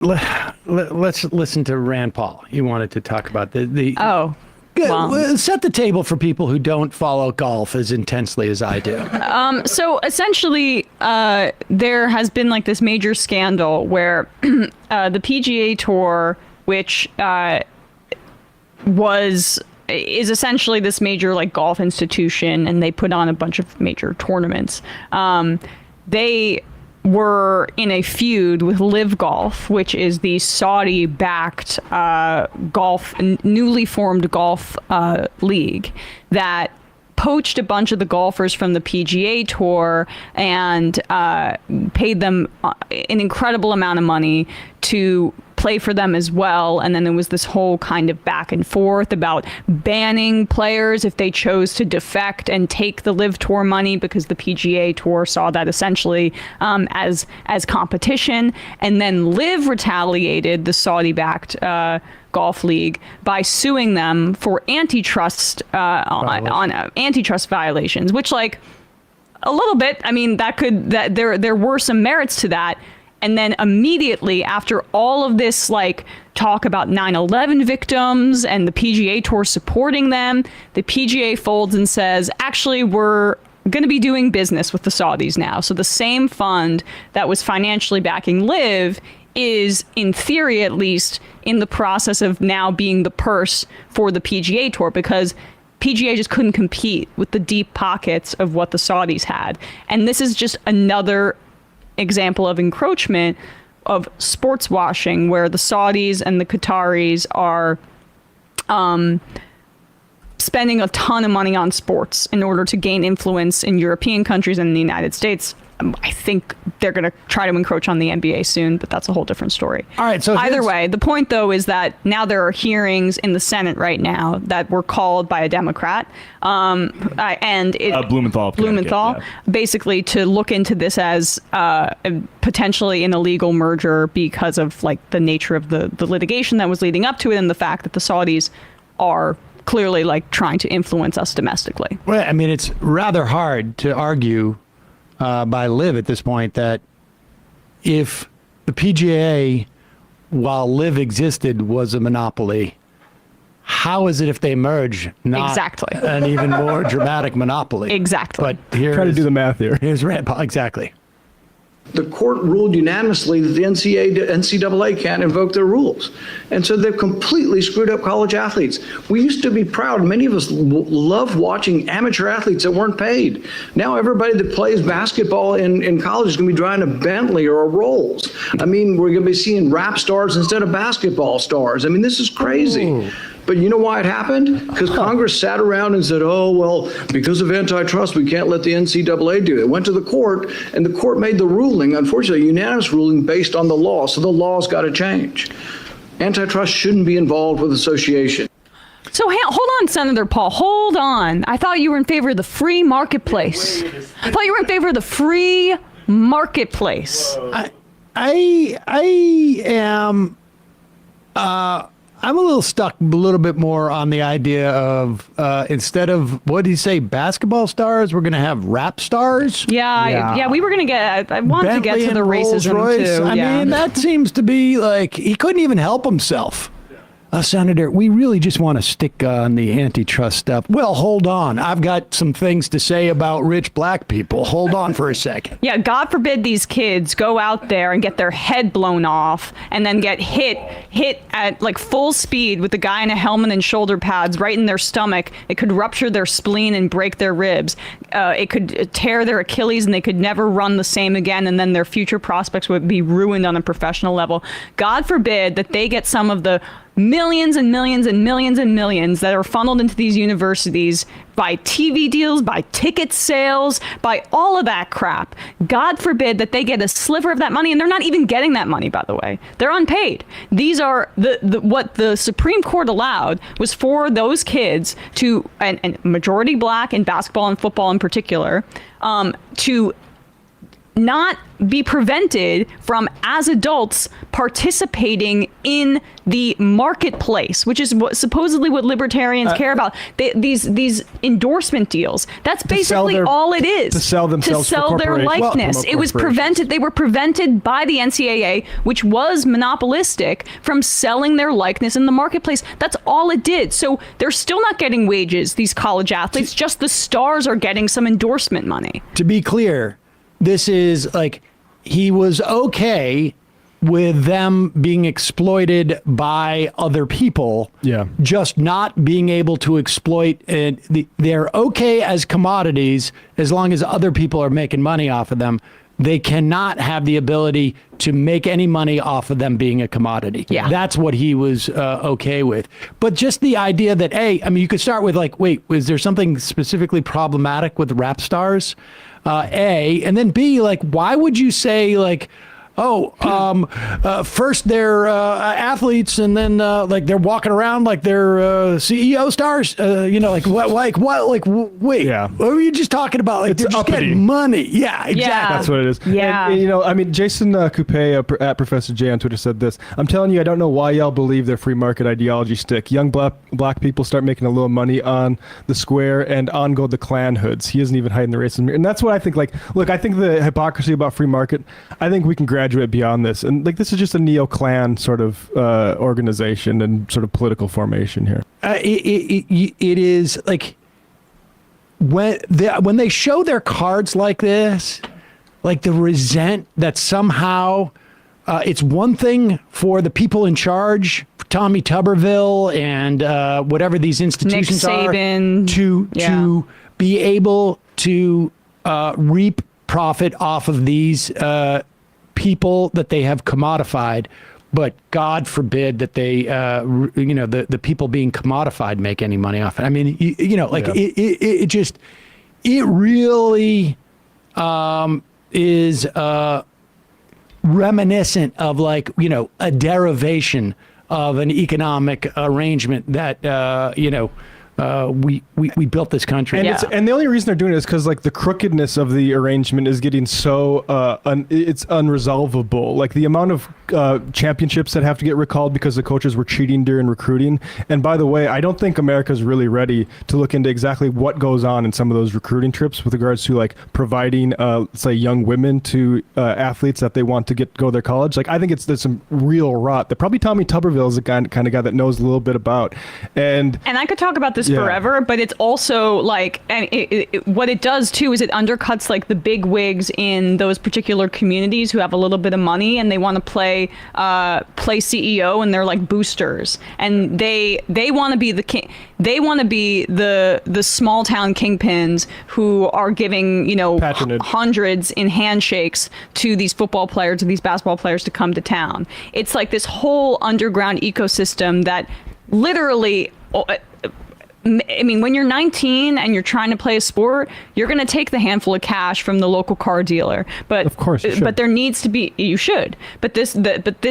let's listen to Rand Paul. You wanted to talk about the Oh. Well, set the table for people who don't follow golf as intensely as I do. So essentially, there has been like this major scandal where the PGA Tour, which is essentially this major like golf institution, and they put on a bunch of major tournaments. They were in a feud with LIV Golf, which is the Saudi-backed newly formed golf league that poached a bunch of the golfers from the PGA Tour and paid them an incredible amount of money to play for them as well. And then there was this whole kind of back and forth about banning players if they chose to defect and take the LIV Tour money, because the PGA Tour saw that essentially as competition. And then LIV retaliated, the Saudi-backed golf league, by suing them for antitrust on antitrust violations, which, like, a little bit, I mean, there were some merits to that. And then immediately after all of this, like, talk about 9/11 victims and the PGA Tour supporting them, the PGA folds and says, actually, we're going to be doing business with the Saudis now. So the same fund that was financially backing LIV is, in theory at least, in the process of now being the purse for the PGA Tour, because PGA just couldn't compete with the deep pockets of what the Saudis had. And this is just another example of encroachment, of sports washing, where the Saudis and the Qataris are spending a ton of money on sports in order to gain influence in European countries and in the United States. I think they're going to try to encroach on the NBA soon, but that's a whole different story. All right. So either way, the point, though, is that now there are hearings in the Senate right now that were called by a Democrat, and Blumenthal, yeah. Basically to look into this as potentially an illegal merger because of, like, the nature of the litigation that was leading up to it, and the fact that the Saudis are clearly, like, trying to influence us domestically. Well, I mean, it's rather hard to argue by LIV at this point that if the PGA, while LIV existed, was a monopoly, how is it if they merge not exactly an even more dramatic monopoly? Exactly. But here, try to do the math here. Here's Rand Paul. Exactly. The court ruled unanimously that the NCAA can't invoke their rules. And so they've completely screwed up college athletes. We used to be proud. Many of us love watching amateur athletes that weren't paid. Now everybody that plays basketball in college is going to be driving a Bentley or a Rolls. I mean, we're going to be seeing rap stars instead of basketball stars. I mean, this is crazy. Ooh. But you know why it happened? Because Congress sat around and said, oh, well, because of antitrust, we can't let the NCAA do it. It went to the court, and the court made the ruling, unfortunately, a unanimous ruling based on the law. So the law's got to change. Antitrust shouldn't be involved with association. So hold on, Senator Paul. Hold on. I thought you were in favor of the free marketplace. I thought you were in favor of the free marketplace. I am. I'm a little stuck a little bit more on the idea of instead of, what did he say, basketball stars, we're going to have rap stars? Yeah, we were going to get, I wanted Bentley to get to the racism Rolls-Royce. too. I mean, that seems to be like, he couldn't even help himself. Senator, we really just want to stick on the antitrust stuff. Well, hold on. I've got some things to say about rich black people. Hold on for a second. Yeah, God forbid these kids go out there and get their head blown off and then get hit at, like, full speed with the guy in a helmet and shoulder pads right in their stomach. It could rupture their spleen and break their ribs. It could tear their Achilles and they could never run the same again, and then their future prospects would be ruined on a professional level. God forbid that they get some of the millions and millions and millions and millions that are funneled into these universities by TV deals, by ticket sales, by all of that crap. God forbid that they get a sliver of that money, and they're not even getting that money, by the way. They're unpaid. These are what the Supreme Court allowed was for those kids to, and majority black in basketball and football in particular, to not be prevented from, as adults, participating in the marketplace, which is supposedly what libertarians care about. These endorsement deals. That's basically all it is. To sell themselves to sell for their corporations. likeness. Well, It was prevented. They were prevented by the NCAA, which was monopolistic, from selling their likeness in the marketplace. That's all it did. So they're still not getting wages, these college athletes. Just the stars are getting some endorsement money. To be clear, this is like, he was okay with them being exploited by other people. Yeah. Just not being able to exploit it. They're okay as commodities as long as other people are making money off of them. They cannot have the ability to make any money off of them being a commodity. Yeah. That's what he was okay with. But just the idea that, A, I mean, you could start with like, wait, was there something specifically problematic with rap stars? A, and then B, like, why would you say like, first they're athletes and then like they're walking around like they're CEO stars, like wait, Yeah. what were you just talking about? Like, It's they're just uppity. getting money. Yeah, exactly. That's what it is. Yeah. And, I mean, Jason Coupe at Professor J on Twitter said this: "I'm telling you, I don't know why y'all believe their free market ideology stick. Young black people start making a little money on the square, and on go the Klan hoods. He isn't even hiding the racism." And that's what I think. Like, look, I think the hypocrisy about free market, I think we can graduate beyond this. And like, this is just a neo-Klan sort of organization and sort of political formation here. It is like when they show their cards like this, like the resent that somehow it's one thing for the people in charge, Tommy Tuberville and whatever these institutions Nick Saban. are, to be able to reap profit off of these people that they have commodified, but God forbid that they, the people being commodified make any money off it. I mean, it really is reminiscent of like, a derivation of an economic arrangement that, we built this country. And, Yeah. and the only reason they're doing it is because like the crookedness of the arrangement is getting so it's unresolvable. Like the amount of championships that have to get recalled because the coaches were cheating during recruiting. And by the way, I don't think America's really ready to look into exactly what goes on in some of those recruiting trips with regards to like providing, say, young women to athletes that they want to go to their college. Like, I think there's some real rot that probably Tommy Tuberville is the kind of guy that knows a little bit about. And I could talk about this Yeah. forever, but it's also like, and what it does too is it undercuts like the big wigs in those particular communities who have a little bit of money and they want to play CEO, and they're like boosters, and they want to be the king. They want to be the small town kingpins who are giving Patronage. hundreds in handshakes to these football players, to these basketball players to come to town. It's like this whole underground ecosystem that literally. I mean, when you're 19 and you're trying to play a sport, you're going to take the handful of cash from the local car dealer. But Of course you should. But there needs to be. You should. But this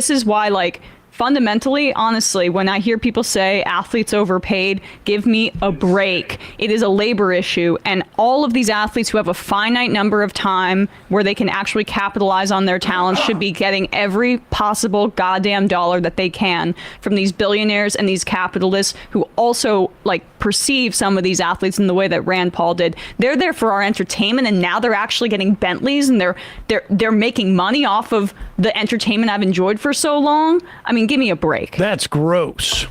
is why, like, fundamentally, honestly, when I hear people say athletes overpaid, give me a break. It is a labor issue, and all of these athletes who have a finite number of time where they can actually capitalize on their talents should be getting every possible goddamn dollar that they can from these billionaires and these capitalists who also like perceive some of these athletes in the way that Rand Paul did. They're there for our entertainment, and now they're actually getting Bentleys, and they're making money off of the entertainment I've enjoyed for so long. I mean, give me a break. That's gross.